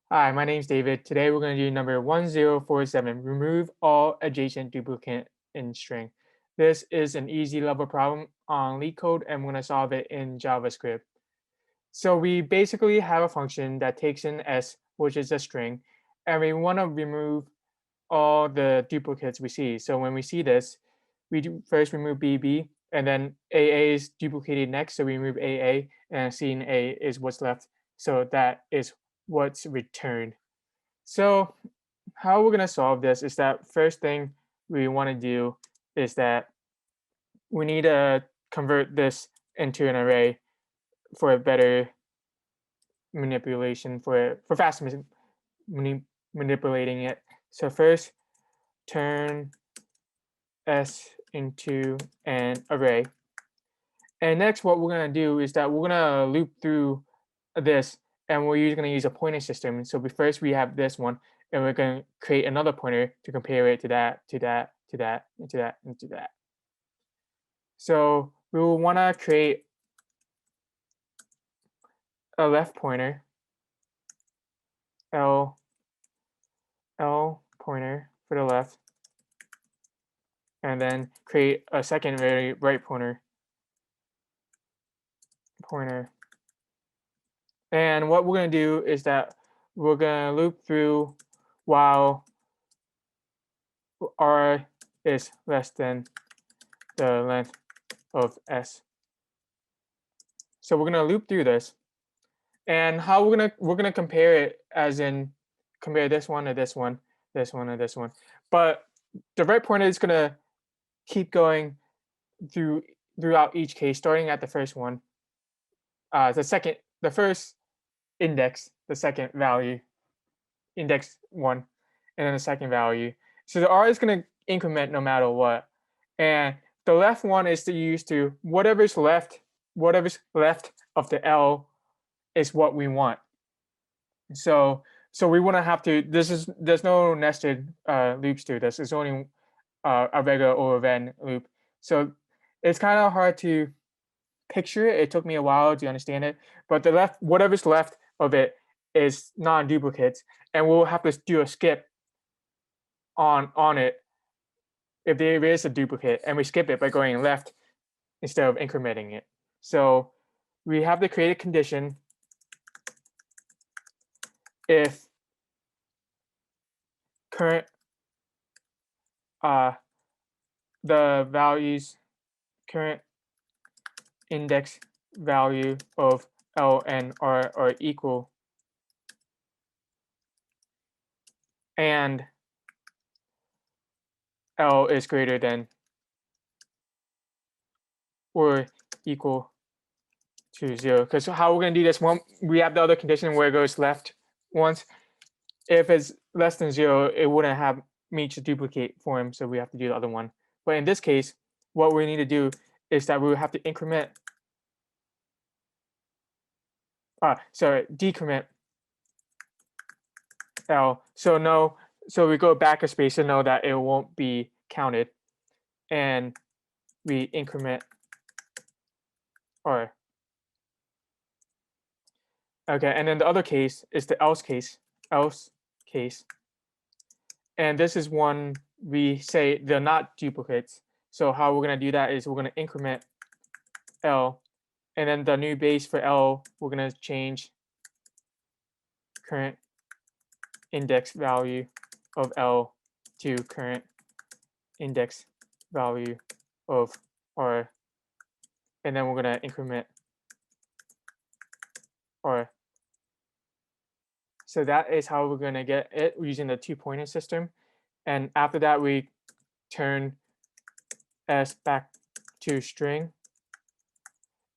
Hi, my name's David. Today we're going to do number 1047, remove all adjacent duplicate in string. This is an easy level problem on LeetCode, and we're going to solve it in JavaScript. So we basically have a function that takes in s, which is a string, and we want to remove all the duplicates we see. So when we see this, we do first remove BB, and then AA is duplicated next, so we remove AA, and C and A is what's left. So that is what's returned. So how we're going to solve this is that first thing we want to do is that we need to convert this into an array for a better manipulation for fast manipulating it. So first turn s into an array. And next what we're going to do is that we're going to loop through this, and we're going to use a pointer system. So first we have this one, and we're going to create another pointer to compare it to that, to that, to that, and to that, and to that. So we will want to create a left pointer, L pointer for the left, and then create a secondary right pointer. And what we're going to do is that we're going to loop through while r is less than the length of s. So we're going to loop through this, and how we're gonna compare it, as in compare this one to this one, this one to this one. But the right pointer is going to keep going throughout each case, starting at the first one, the first index, the second value, index 1, and then the second value. So the R is going to increment no matter what. And the left one is to use to whatever's left of the L is what we want. So we want to have to, there's no nested loops to this. It's only a regular or event loop. So it's kind of hard to picture it. It took me a while to understand it, but whatever's left of it is non-duplicates, and we'll have to do a skip on it if there is a duplicate, and we skip it by going left instead of incrementing it. So we have to create a condition if current the values current index value of ln are equal, and L is greater than or equal to 0. Because how we're going to do this, one, we have the other condition where it goes left once. If it's less than 0, it wouldn't have meet the duplicate form, so we have to do the other one. But in this case, what we need to do is that we will have to decrement L. So we go back a space to know that it won't be counted, and we increment R. Okay, and then the other case is the else case. And this is one we say they're not duplicates. So how we're going to do that is we're going to increment L, and then the new base for L, we're going to change current index value of L to current index value of R, and then we're going to increment R. So that is how we're going to get it using the two-pointer system. And after that, we turn s back to string,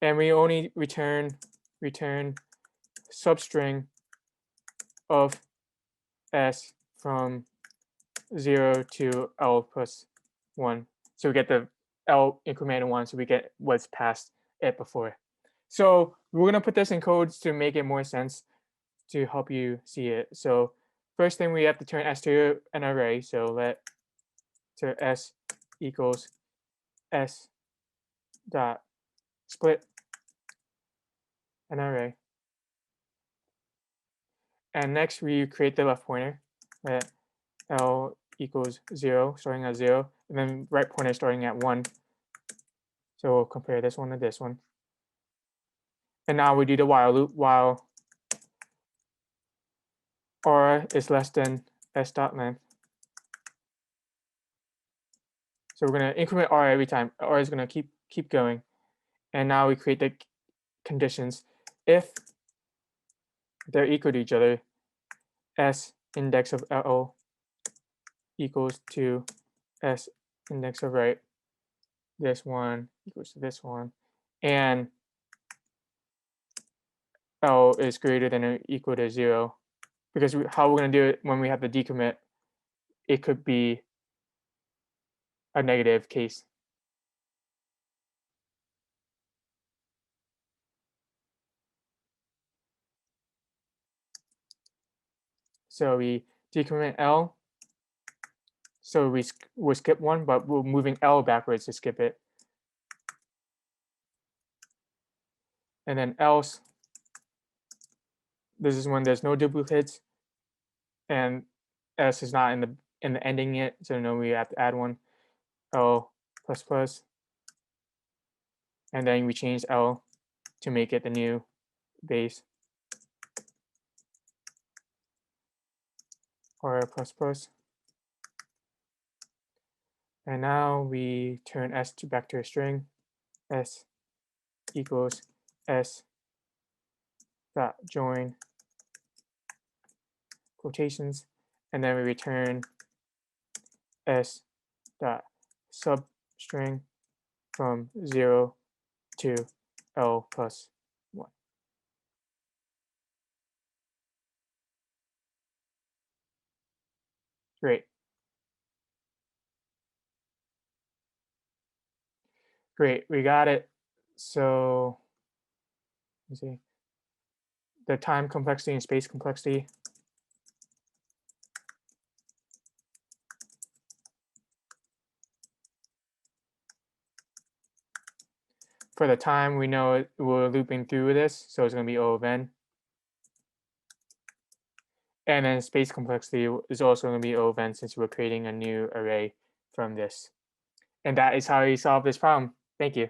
and we only return substring of s from 0 to L plus 1. So we get the L incremented 1, so we get what's past it before. So we're going to put this in codes to make it more sense to help you see it. So first thing, we have to turn s to an array. So let s equals s dot split an array. And next we create the left pointer at L equals 0, starting at 0, and then right pointer starting at 1. So we'll compare this one to this one. And now we do the while loop while r is less than s.length. So we're going to increment r every time. R is going to keep going. And now we create the conditions. If they're equal to each other, s index of L equals to s index of right. This one equals to this one. And L is greater than or equal to 0. Because how we're going to do it when we have the decommit, it could be a negative case. So we decrement L. So we'll skip one, but we're moving L backwards to skip it. And then else, this is when there's no duplicates, and S is not in the ending yet, so no, we have to add one. L plus plus, and then we change L to make it the new base. Or plus plus. And now we turn S back to a string. S equals S dot join quotations, and then we return S dot substring from 0 to L plus 1. Great. Great, we got it. So let's see. The time complexity and space complexity. For the time, we know we're looping through this, so it's going to be O of n. And then space complexity is also going to be O of n since we're creating a new array from this. And that is how you solve this problem. Thank you.